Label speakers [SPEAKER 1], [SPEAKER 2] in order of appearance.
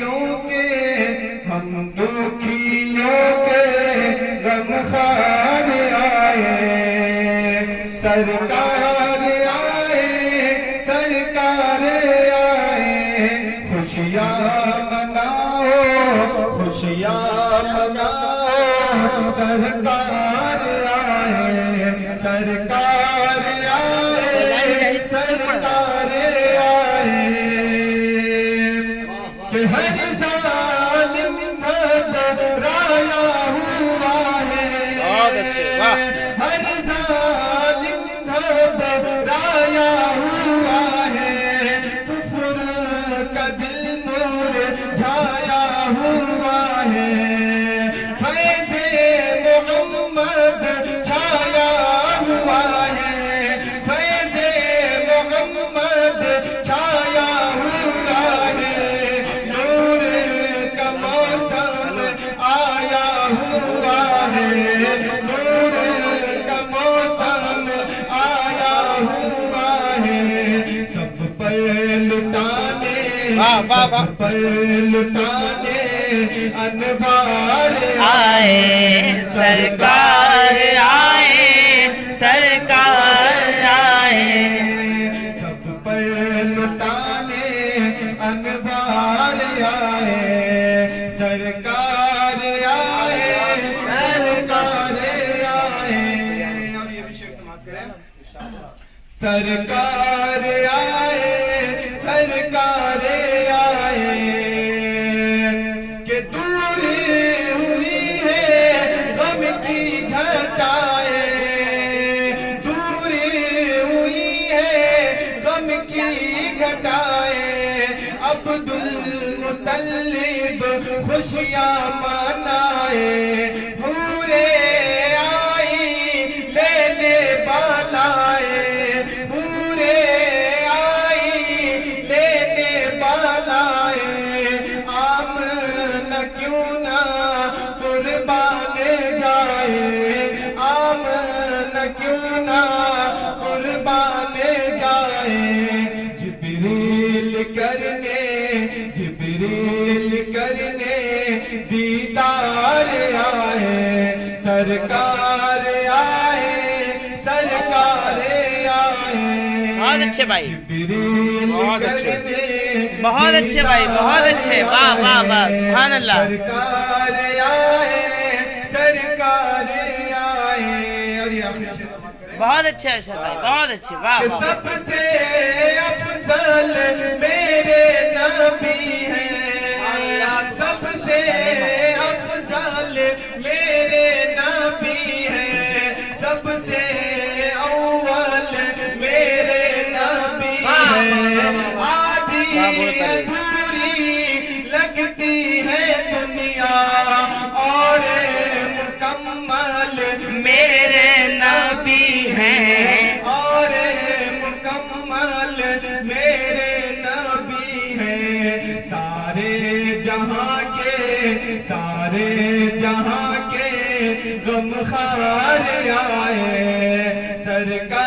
[SPEAKER 1] दुखियों के, हम दुखियों के गमखार आए। सरकार आए, सरकार आए, खुशियाँ मनाओ, खुशियाँ मनाओ। सरकार आए, सरकार आए, सरकार आए, कि हर जालिम घबराया हुआ है, हर जालिम घबराया हुआ है, कुफ्र का दिल मुरझाया हुआ है, फैज़े मोहम्मद छाया हुआ है, फैज़े मोहम्मद छाया हुआ है, नूर का मौसम आया हुआ है, नूर का मौसम आया हुआ है। सब पर लुटाने, सब पर लुटाने अनवार
[SPEAKER 2] आए, सरकार आए, सरकार आए।
[SPEAKER 1] सब पर लुटाने अनवार आए, सरकार आए, सरकार आए। और ये भी शेर समाप्त करें। सरकार आए, सरकार आए, कि दूरी हुई है गम की घटाए, दूरी हुई है गम की घटाए। अब्दुल मुत्तलिब खुशियाँ मनाए, हूरे आई लेने बालाए, हूरे आई लेने बालाए। आमना क्यों ना कुर्बान जाए, आमना क्यों ना कुर्बान जाए। जिब्रील करने, जिब्रील करने दीदार आए, सरकार आए, सरकार आए।
[SPEAKER 2] बहुत अच्छे भाई,
[SPEAKER 1] जिब्रील
[SPEAKER 2] बहुत अच्छे,
[SPEAKER 1] करने
[SPEAKER 2] बहुत अच्छे भाई, बहुत अच्छे, वाह वाह वाह, सुभान अल्लाह।
[SPEAKER 1] सरकार आए, सरकार आए। और ये आखिरी शेर
[SPEAKER 2] बहुत अच्छे अरशद भाई, बहुत अच्छे, वाह
[SPEAKER 1] कि
[SPEAKER 2] वाह।
[SPEAKER 1] सबसे अफजल मेरे नबी हैं, सबसे अफजल मेरे नबी हैं, सबसे अव्वल मेरे नबी हैं। आधी अधूरी लगती है दुनिया और मुकम्मल
[SPEAKER 2] मेरे नबी हैं,
[SPEAKER 1] और मुकम्मल मेरे नबी हैं। सारे जहां के, सारे जहां के गमखार आए, सरकार